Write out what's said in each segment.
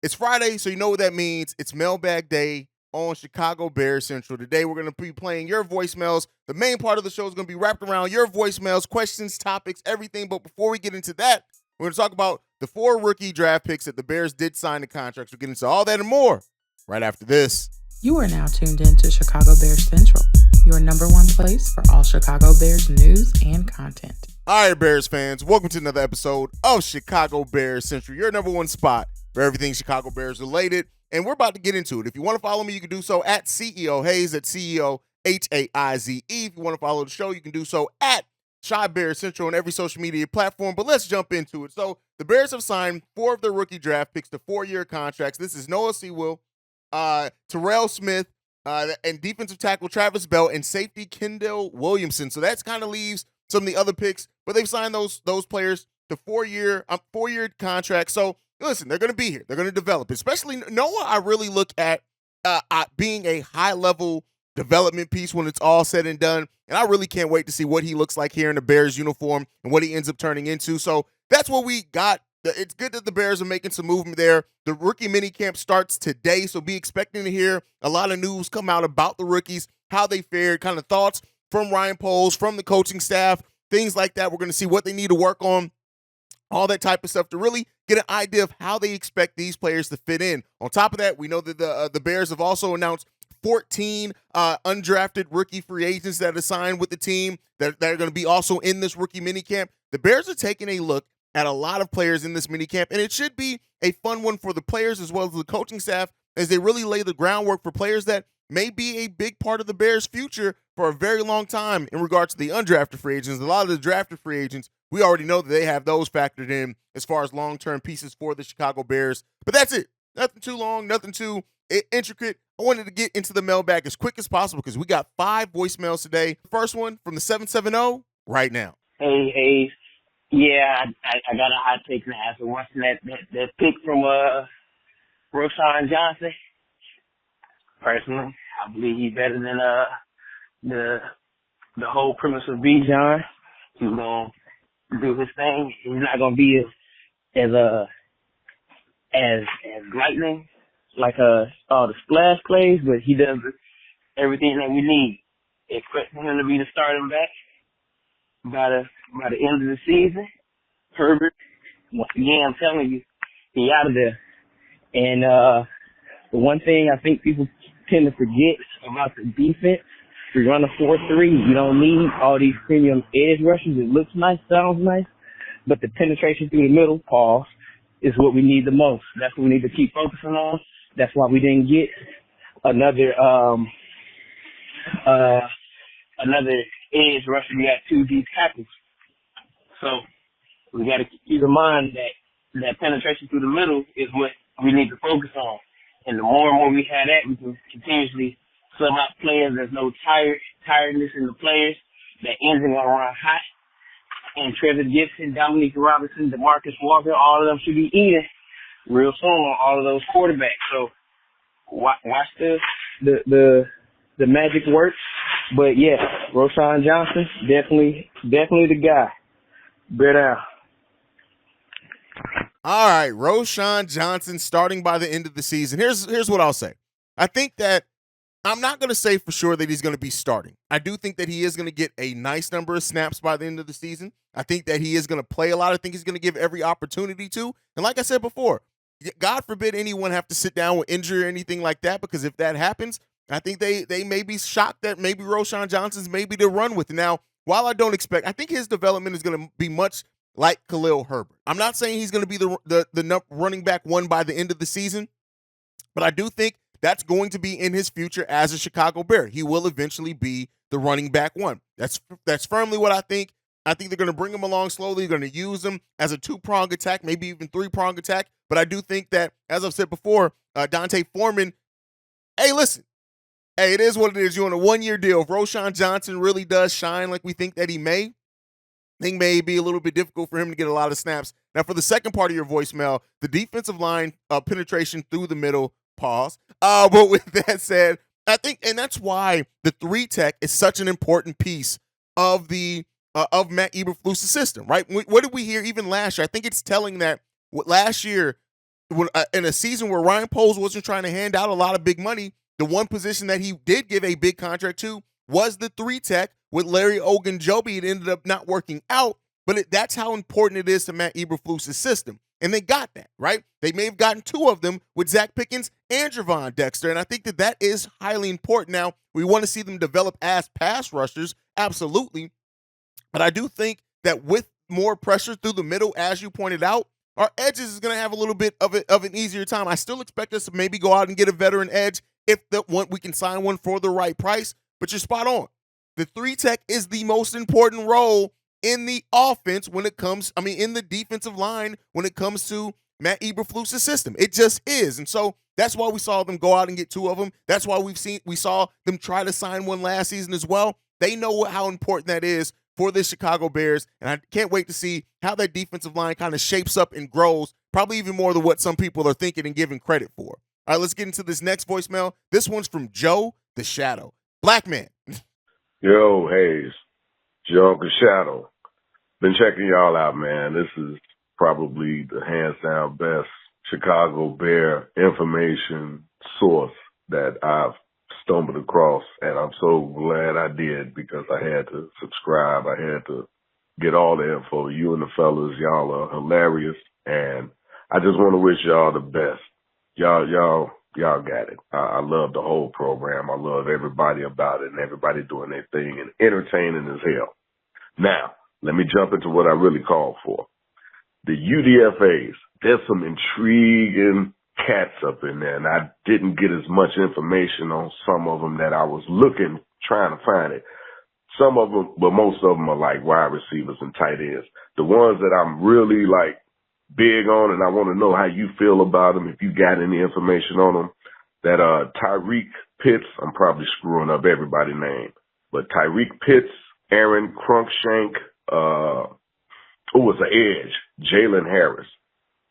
It's Friday, so you know what that means. It's Mailbag Day on Chicago Bears Central. Today, we're going to be playing your voicemails. The main part of the show is going to be wrapped around your voicemails, questions, topics, everything. But before we get into that, we're going to talk about the 4 rookie draft picks that the Bears did sign the contracts. We'll get into all that and more right after this. You are now tuned in to Chicago Bears Central, your number one place for all Chicago Bears news and content. All right, Bears fans, welcome to another episode of Chicago Bears Central, your number one spot for everything Chicago Bears related. And we're about to get into it. If you want to follow me, you can do so at CEO Hayes, at CEO Haize. If you want to follow the show, you can do so at Chi Bears Central on every social media platform. But let's jump into it. So the Bears have signed 4 of their rookie draft picks to 4-year contracts. This is Noah Sewell, Terrell Smith, and defensive tackle Travis Bell, and safety Kendall Williamson. So that kind of leaves some of the other picks, but they've signed those players to 4-year contracts. So listen, they're going to be here. They're going to develop. Especially Noah, I really look at being a high-level development piece when it's all said and done, and I really can't wait to see what he looks like here in the Bears uniform and what he ends up turning into. So that's what we got. It's good that the Bears are making some movement there. The rookie minicamp starts today, so be expecting to hear a lot of news come out about the rookies, how they fared, kind of thoughts from Ryan Poles, from the coaching staff, things like that. We're going to see what they need to work on, all that type of stuff to really get an idea of how they expect these players to fit in. On top of that, we know that the Bears have also announced 14 undrafted rookie free agents that are signed with the team that are going to be also in this rookie minicamp. The Bears are taking a look at a lot of players in this minicamp, and it should be a fun one for the players as well as the coaching staff as they really lay the groundwork for players that may be a big part of the Bears' future for a very long time in regards to the undrafted free agents. A lot of the drafted free agents, we already know that they have those factored in as far as long-term pieces for the Chicago Bears. But that's it. Nothing too long, nothing too intricate. I wanted to get into the mailbag as quick as possible because we got 5 voicemails today. First one from the 770 right now. Hey, yeah, I got a hot take now after watching that pick from Roschon Johnson. Personally, I believe he's better than the whole premise of Bijan. He's gonna do his thing. He's not gonna be as lightning like all the splash plays, but he does everything that we need. Expecting him to be the starting back by the end of the season. Herbert, once again, I'm telling you, he out of there. And the one thing I think people tend to forget about the defense, if you run a 4-3, you don't need all these premium edge rushes. It looks nice, sounds nice, but the penetration through the middle, Paul, is what we need the most. That's what we need to keep focusing on. That's why we didn't get another edge rusher. We got 2 deep tackles. So we got to keep in mind that penetration through the middle is what we need to focus on. And the more and more we have that, we can continuously sub out players. There's no tiredness in the players. The engine going to run hot. And Trevor Gibson, Dominique Robinson, DeMarcus Walker, all of them should be eating real soon on all of those quarterbacks. So watch the magic work. But yeah, Roschon Johnson, definitely the guy. Bear down. All right, Roschon Johnson starting by the end of the season. Here's what I'll say. I think that I'm not going to say for sure that he's going to be starting. I do think that he is going to get a nice number of snaps by the end of the season. I think that he is going to play a lot. I think he's going to give every opportunity to. And like I said before, God forbid anyone have to sit down with injury or anything like that, because if that happens, I think they may be shocked that maybe Roschon Johnson's maybe to run with. Now, while I don't expect, I think his development is going to be much like Khalil Herbert. I'm not saying he's going to be the running back 1 by the end of the season, but I do think that's going to be in his future as a Chicago Bear. He will eventually be the running back 1. That's firmly what I think. I think they're going to bring him along slowly. They're going to use him as a 2-prong attack, maybe even 3-prong attack. But I do think that, as I've said before, Dante Foreman, hey, listen. Hey, it is what it is. You're on a 1-year deal. If Roschon Johnson really does shine like we think that he may, I think may be a little bit difficult for him to get a lot of snaps. Now, for the second part of your voicemail, the defensive line penetration through the middle, pause. But with that said, I think, and that's why the 3-tech is such an important piece of the of Matt Eberflus's system, right? What did we hear even last year? I think it's telling that last year in a season where Ryan Poles wasn't trying to hand out a lot of big money, the one position that he did give a big contract to was the 3-tech with Larry Ogunjobi. It ended up not working out, but that's how important it is to Matt Eberflus's system. And they got that, right? They may have gotten 2 of them with Zach Pickens and Javon Dexter, and I think that is highly important. Now, we want to see them develop as pass rushers, absolutely, but I do think that with more pressure through the middle, as you pointed out, our edges is going to have a little bit of an easier time. I still expect us to maybe go out and get a veteran edge if we can sign one for the right price, but you're spot on. The 3-tech is the most important role in the offense when it comes, in the defensive line when it comes to Matt Eberflus's system. It just is. And so that's why we saw them go out and get 2 of them. That's why we saw them try to sign one last season as well. They know how important that is for the Chicago Bears, and I can't wait to see how that defensive line kind of shapes up and grows, probably even more than what some people are thinking and giving credit for. All right, let's get into this next voicemail. This one's from Joe the Shadow. Black man. Yo, Hayes. Joe the Shadow. Been checking y'all out, man. This is probably the hands down best Chicago Bear information source that I've stumbled across, and I'm so glad I did because I had to subscribe. I had to get all the info. You and the fellas, y'all are hilarious, and I just want to wish y'all the best. Y'all got it. I love the whole program. I love everybody about it and everybody doing their thing and entertaining as hell. Now, let me jump into what I really called for. The UDFAs, there's some intriguing cats up in there, and I didn't get as much information on some of them that I was trying to find it. Some of them, but most of them are like wide receivers and tight ends. The ones that I'm really big on, and I want to know how you feel about them, if you got any information on them, that Tyreek Pitts, I'm probably screwing up everybody's name, but Tyreek Pitts, Aaron Cruikshank, who was the edge, Jalen Harris.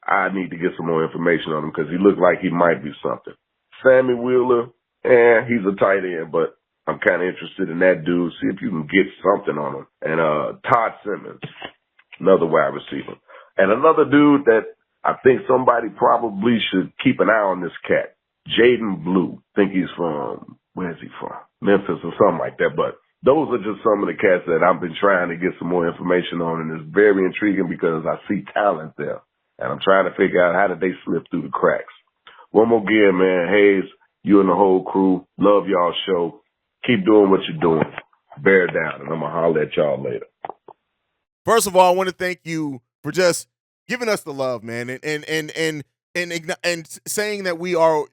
I need to get some more information on him because he looked like he might be something. Sammy Wheeler, he's a tight end, but I'm kind of interested in that dude. See if you can get something on him. And Todd Simmons, another wide receiver. And another dude that I think somebody probably should keep an eye on this cat, Jaden Blue. I think he's from, where is he from? Memphis or something like that. But those are just some of the cats that I've been trying to get some more information on, and it's very intriguing because I see talent there. And I'm trying to figure out how did they slip through the cracks. One more again, man. Hayes, you and the whole crew, love y'all show. Keep doing what you're doing. Bear down, and I'm going to holler at y'all later. First of all, I want to thank you for just giving us the love, man, and saying that we are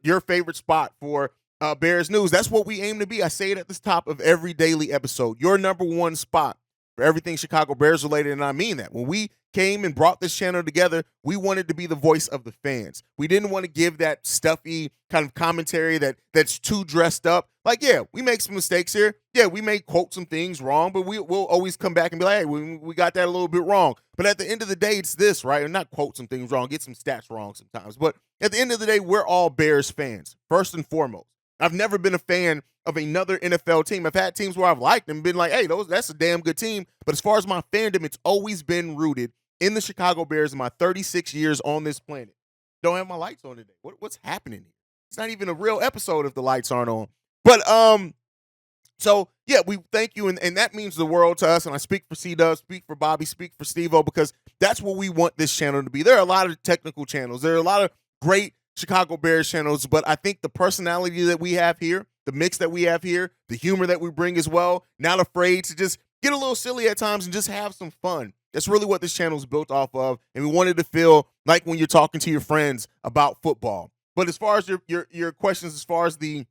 your favorite spot for Bears news. That's what we aim to be. I say it at the top of every daily episode. Your number one spot for everything Chicago Bears related, and I mean that. When we came and brought this channel together, we wanted to be the voice of the fans. We didn't want to give that stuffy kind of commentary that's too dressed up. Like, yeah, we make some mistakes here. Yeah, we may quote some things wrong, but we'll always come back and be like, hey, we got that a little bit wrong. But at the end of the day, it's this, right? And not quote some things wrong, get some stats wrong sometimes. But at the end of the day, we're all Bears fans, first and foremost. I've never been a fan of another NFL team. I've had teams where I've liked them, been like, hey, that's a damn good team. But as far as my fandom, it's always been rooted in the Chicago Bears in my 36 years on this planet. Don't have my lights on today. What's happening here? It's not even a real episode if the lights aren't on. But so yeah, we thank you, and that means the world to us. And I speak for C-Dub, speak for Bobby, speak for Steve-O, because that's what we want this channel to be. There are a lot of technical channels. There are a lot of great Chicago Bears channels, but I think the personality that we have here, the mix that we have here, the humor that we bring as well, not afraid to just get a little silly at times and just have some fun. That's really what this channel is built off of, and we wanted to feel like when you're talking to your friends about football. But as far as your questions, as far as the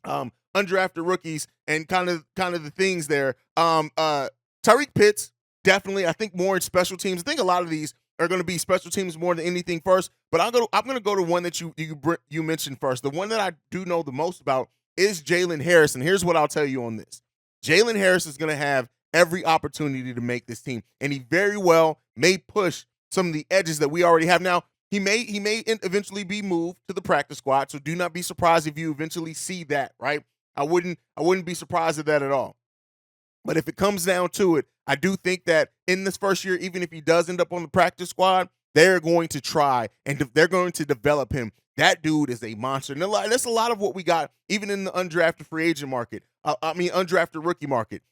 undrafted rookies and kind of the things there, Tyreek Pitts, definitely, I think more in special teams. I think a lot of these are going to be special teams more than anything first. But I'm going to go to one that you mentioned first. The one that I do know the most about is Jalen Harris, and here's what I'll tell you on this. Jalen Harris is going to have every opportunity to make this team, and he very well may push some of the edges that we already have. Now, he may eventually be moved to the practice squad, so do not be surprised if you eventually see that, right? I wouldn't be surprised at that at all. But if it comes down to it, I do think that in this first year, even if he does end up on the practice squad, they're going to try and they're going to develop him. That dude is a monster. And that's a lot of what we got, even in the undrafted free agent market. Undrafted rookie market.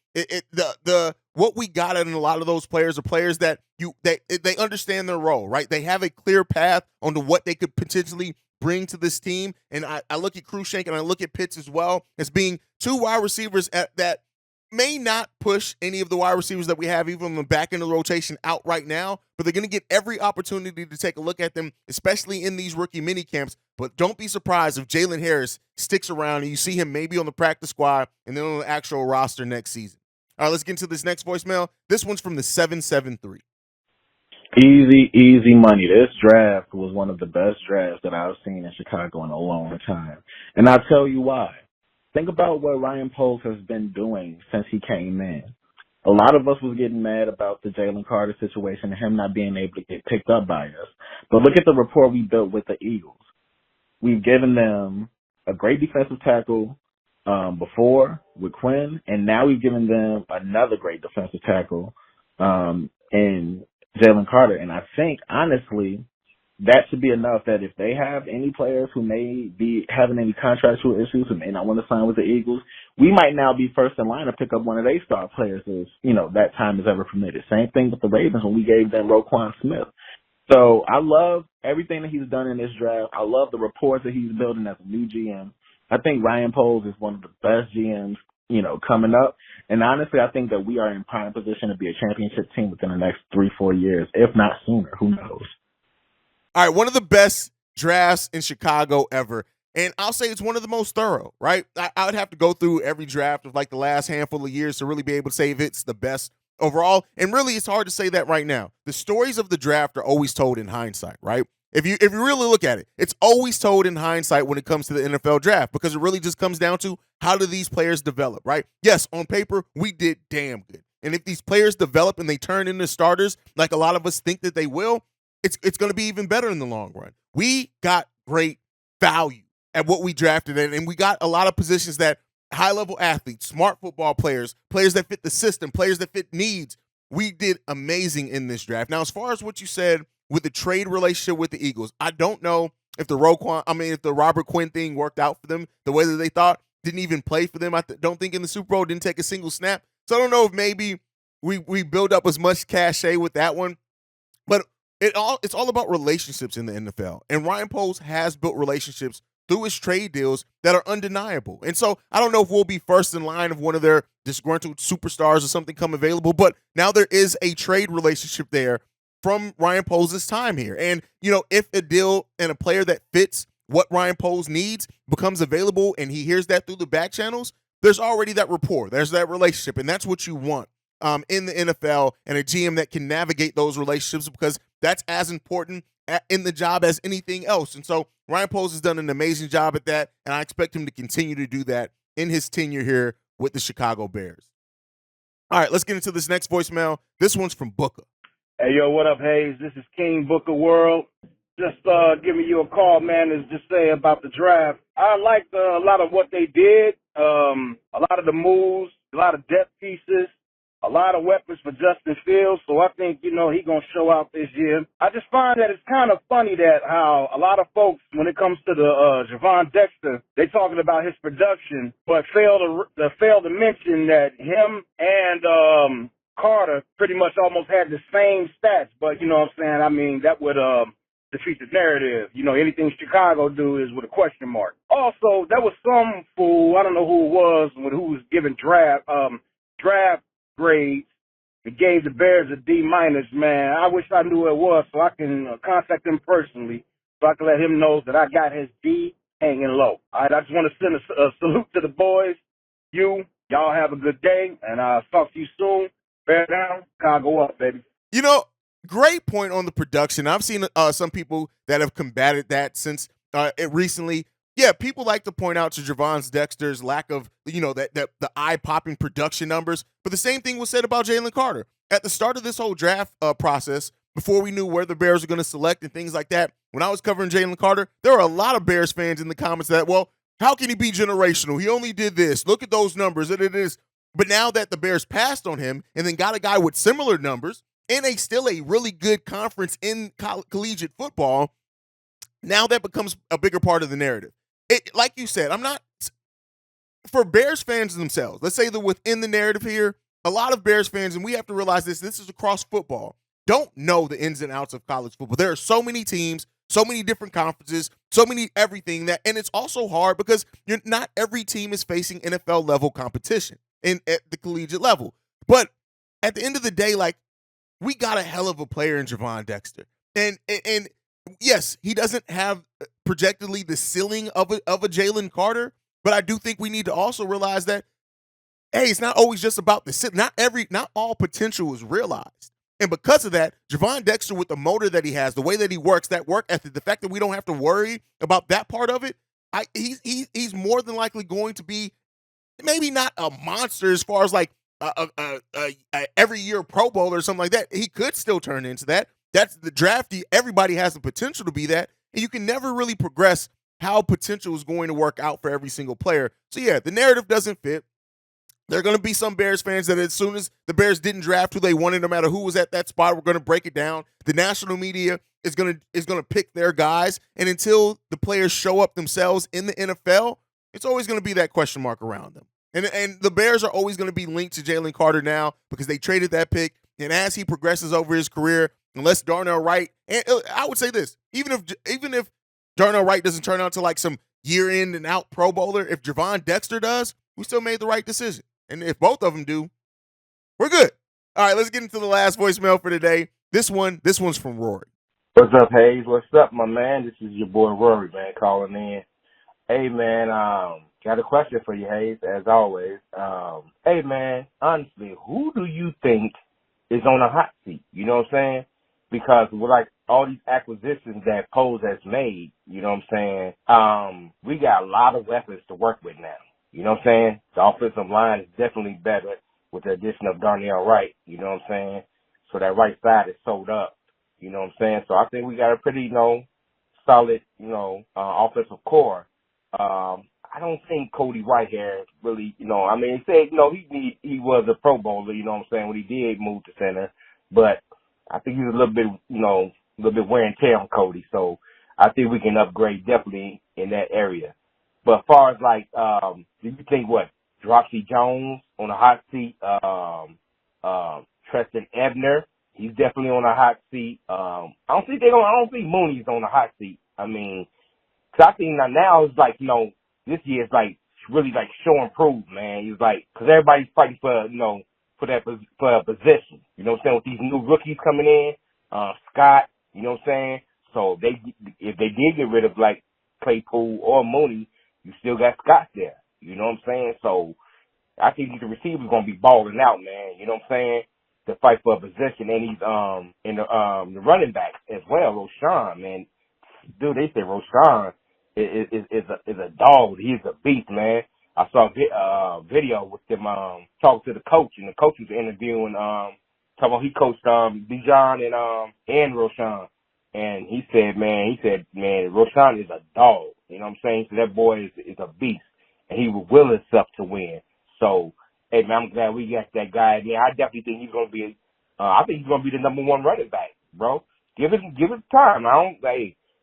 What we got in a lot of those players are players that they understand their role, right? They have a clear path onto what they could potentially bring to this team. And I look at Cruikshank and I look at Pitts as well as being two wide receivers that may not push any of the wide receivers that we have, even on the back end of the rotation, out right now, but they're going to get every opportunity to take a look at them, especially in these rookie mini camps. But don't be surprised if Jalen Harris sticks around and you see him maybe on the practice squad and then on the actual roster next season. All right, let's get into this next voicemail. This one's from the 773. Easy money. This draft was one of the best drafts that I've seen in Chicago in a long time. And I'll tell you why. Think about what Ryan Poles has been doing since he came in. A lot of us was getting mad about the Jalen Carter situation and him not being able to get picked up by us. But look at the rapport we built with the Eagles. We've given them a great defensive tackle before with Quinn, and now we've given them another great defensive tackle in Jalen Carter. And I think, honestly, that should be enough that if they have any players who may be having any contractual issues and may not want to sign with the Eagles, we might now be first in line to pick up one of their star players as, that time is ever permitted. Same thing with the Ravens when we gave them Roquan Smith. So I love everything that he's done in this draft. I love the rapport that he's building as a new GM. I think Ryan Poles is one of the best GMs, coming up. And honestly, I think that we are in prime position to be a championship team within the next 3-4 years, if not sooner. Who knows? All right, one of the best drafts in Chicago ever. And I'll say it's one of the most thorough, right? I would have to go through every draft of like the last handful of years to really be able to say if it's the best overall. And really, it's hard to say that right now. The stories of the draft are always told in hindsight, right? If you really look at it, it's always told in hindsight when it comes to the NFL draft because it really just comes down to how do these players develop, right? Yes, on paper, we did damn good. And if these players develop and they turn into starters like a lot of us think that they will, it's going to be even better in the long run. We got great value at what we drafted, and we got a lot of positions that high-level athletes, smart football players, players that fit the system, players that fit needs. We did amazing in this draft. Now, as far as what you said with the trade relationship with the Eagles, I don't know if the Robert Quinn thing worked out for them the way that they thought. Didn't even play for them. I don't think in the Super Bowl, didn't take a single snap. So I don't know if maybe we build up as much cachet with that one. But it's all about relationships in the NFL. And Ryan Poles has built relationships through his trade deals that are undeniable. And so I don't know if we'll be first in line of one of their disgruntled superstars or something come available, but now there is a trade relationship there from Ryan Poles' time here. And, if a deal and a player that fits what Ryan Poles needs becomes available and he hears that through the back channels, there's already that rapport. There's that relationship. And that's what you want in the NFL and a GM that can navigate those relationships because that's as important in the job as anything else. And so Ryan Poles has done an amazing job at that, and I expect him to continue to do that in his tenure here with the Chicago Bears. All right, let's get into this next voicemail. This one's from Booker. Hey, yo, what up, Hayes? This is King Booker World. Just giving you a call, man, to just say about the draft. I liked a lot of what they did, a lot of the moves, a lot of depth pieces, a lot of weapons for Justin Fields, so I think, he going to show out this year. I just find that it's kind of funny that how a lot of folks, when it comes to the Javon Dexter, they talking about his production, but fail to mention that him and Carter pretty much almost had the same stats, but you know what I'm saying? I mean, that would defeat the narrative. Anything Chicago do is with a question mark. Also, there was some fool, I don't know who it was, who was giving draft grades and gave the Bears a D-, man. I wish I knew who it was so I can contact him personally so I can let him know that I got his D hanging low. All right, I just want to send a salute to the boys. Y'all have a good day, and I'll talk to you soon. Bear down, Chicago up, baby. Great point on the production. I've seen some people that have combated that since it recently. Yeah, people like to point out to Javon Dexter's lack of, the eye-popping production numbers. But the same thing was said about Jalen Carter. At the start of this whole draft process, before we knew where the Bears were going to select and things like that, when I was covering Jalen Carter, there were a lot of Bears fans in the comments that, well, how can he be generational? He only did this. Look at those numbers. It is. But now that the Bears passed on him and then got a guy with similar numbers in still a really good conference in collegiate football, now that becomes a bigger part of the narrative. Like you said, I'm not for Bears fans themselves. Let's say they're within the narrative here. A lot of Bears fans, and we have to realize this is across football, don't know the ins and outs of college football. There are so many teams, so many different conferences, so many everything that, and it's also hard because not every team is facing NFL level competition at the collegiate level. But at the end of the day, like, we got a hell of a player in Javon Dexter, and yes, he doesn't have projectedly the ceiling of a Jalen Carter, but I do think we need to also realize that, hey, it's not always just about the ceiling. Not all potential is realized. And because of that, Javon Dexter, with the motor that he has, the way that he works, that work ethic, the fact that we don't have to worry about that part of it, he's more than likely going to be maybe not a monster as far as like a every year Pro Bowl or something like that. He could still turn into that. That's the draft. Everybody has the potential to be that. And you can never really progress how potential is going to work out for every single player. So, yeah, the narrative doesn't fit. There are going to be some Bears fans that as soon as the Bears didn't draft who they wanted, no matter who was at that spot, we're going to break it down. The national media is going to pick their guys. And until the players show up themselves in the NFL, it's always going to be that question mark around them. And the Bears are always going to be linked to Jalen Carter now because they traded that pick. And as he progresses over his career, unless Darnell Wright, and I would say this, even if Darnell Wright doesn't turn out to like some year in and out Pro Bowler, if Javon Dexter does, we still made the right decision. And if both of them do, we're good. All right, let's get into the last voicemail for today. This one's from Rory. What's up, Hayes? What's up, my man? This is your boy Rory, man, calling in. Hey, man, got a question for you, Hayes, as always. Hey, man, honestly, who do you think is on a hot seat? You know what I'm saying? Because with like all these acquisitions that Poles has made, you know what I'm saying, we got a lot of weapons to work with now. You know what I'm saying? The offensive line is definitely better with the addition of Darnell Wright. You know what I'm saying? So that right side is sold up. You know what I'm saying? So I think we got a pretty, solid, offensive core. I don't think Cody Whitehair really, he said, he was a Pro Bowler, you know what I'm saying, when he did move to center. But I think he's a little bit wear and tear on Cody. So I think we can upgrade definitely in that area. But as far as like, do you think Roschon Jones on a hot seat, Treston Ebner, he's definitely on a hot seat. I don't think Mooney's on a hot seat. I mean, 'cause I think now it's like, this year is like really like show and prove, man. It's like, 'cause everybody's fighting for, for a position. You know what I'm saying? With these new rookies coming in, Scott, you know what I'm saying? So if they did get rid of like Claypool or Mooney, you still got Scott there. You know what I'm saying? So I think the receiver's gonna be balling out, man. You know what I'm saying? To fight for a position, and he's in the running back as well. Roschon, man, dude, they say Roschon is a dog. He's a beast, man. I saw a video with them talking to the coach, and the coach was interviewing talking about he coached Bijan and Roschon, and he said, man, Roschon is a dog. You know what I'm saying? So that boy is a beast, and he will will himself to win. So, hey, man, I'm glad we got that guy. Yeah, I definitely think he's gonna be. I think he's gonna be the number one running back, bro. Give it time.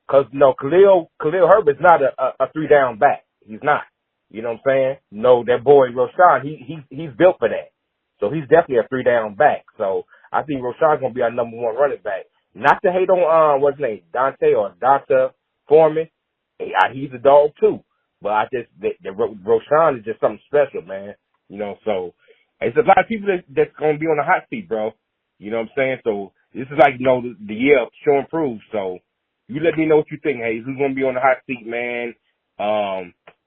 Cause Khalil Herbert's not a 3-down back. He's not. You know what I'm saying? No, that boy Roschon, he's built for that. So he's definitely a 3-down back. So I think Roschon's gonna be our number one running back. Not to hate on what's his name, Donta Foreman. He's a dog too. But Roschon is just something special, man. So it's a lot of people that's gonna be on the hot seat, bro. You know what I'm saying? So this is like, the year of show and prove. So you let me know what you think, Hayes. Who's gonna be on the hot seat, man?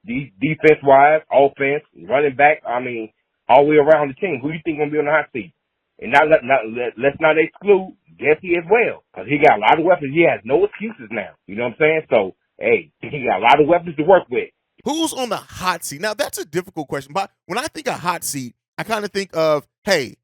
Defense wise, offense, running back, all the way around the team. Who you think gonna be on the hot seat? And let's not exclude Jesse as well, because he got a lot of weapons. He has no excuses now. You know what I'm saying? So hey, he got a lot of weapons to work with. Who's on the hot seat? Now, that's a difficult question. But when I think of hot seat, I kind of think of, hey,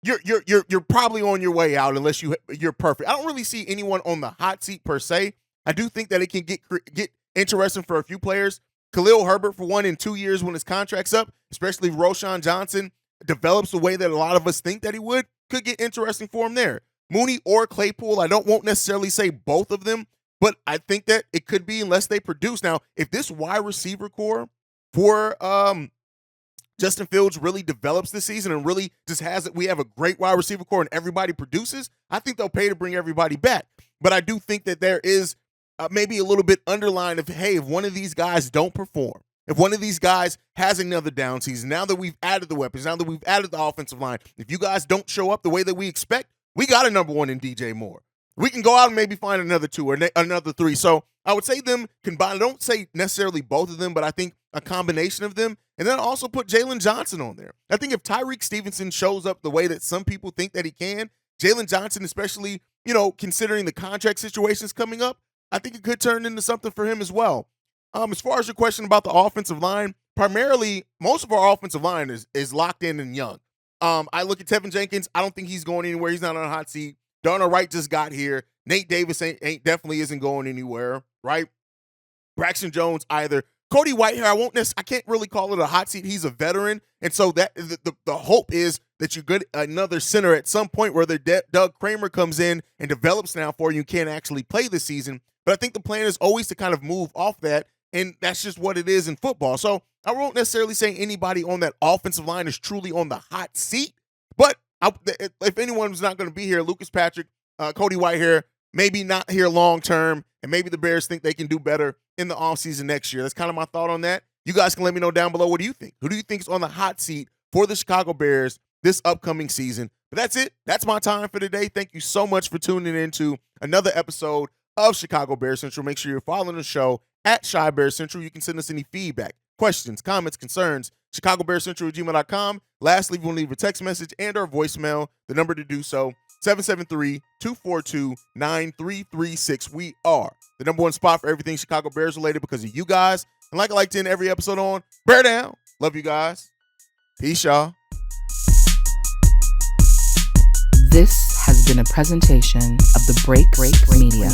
you're probably on your way out unless you're perfect. I don't really see anyone on the hot seat per se. I do think that it can get interesting for a few players. Khalil Herbert, for one, in 2 years when his contract's up, especially if Roschon Johnson develops the way that a lot of us think that he would, could get interesting for him there. Mooney or Claypool, I won't necessarily say both of them, but I think that it could be unless they produce. Now, if this wide receiver core for Justin Fields really develops this season and really just we have a great wide receiver core and everybody produces, I think they'll pay to bring everybody back. But I do think that there is maybe a little bit underlined of, hey, if one of these guys don't perform, if one of these guys has another down season, now that we've added the weapons, now that we've added the offensive line, if you guys don't show up the way that we expect, we got a number one in DJ Moore. We can go out and maybe find another 2 or another 3. So I would say them combined. I don't say necessarily both of them, but I think a combination of them. And then I also put Jalen Johnson on there. I think if Tyreek Stevenson shows up the way that some people think that he can, Jalen Johnson, especially, considering the contract situations coming up, I think it could turn into something for him as well. As far as your question about the offensive line, primarily, most of our offensive line is locked in and young. I look at Tevin Jenkins. I don't think he's going anywhere. He's not on a hot seat. Darnell Wright just got here. Nate Davis definitely isn't going anywhere, right? Braxton Jones either. Cody Whitehair, I can't really call it a hot seat. He's a veteran, and so that the hope is that you get another center at some point where Doug Kramer comes in and develops now for you and can't actually play this season. But I think the plan is always to kind of move off that, and that's just what it is in football. So I won't necessarily say anybody on that offensive line is truly on the hot seat, but if anyone's not going to be here, Lucas Patrick, Cody Whitehair, maybe not here long term, and maybe the Bears think they can do better in the offseason next year. That's kind of my thought on that. You guys can let me know down below. What do you think? Who do you think is on the hot seat for the Chicago Bears this upcoming season? But that's it. That's my time for today. Thank you so much for tuning into another episode of Chicago Bears Central. Make sure you're following the show at Chi Bears Central. You can send us any feedback, questions, comments, concerns, ChicagoBearsCentral@gmail.com. Lastly, if you want to leave a text message and or voicemail, the number to do so, 773-242-9336. We are the number one spot for everything Chicago Bears related because of you guys. And like I like to end every episode on, bear down. Love you guys. Peace, y'all. This has been a presentation of the Break Media.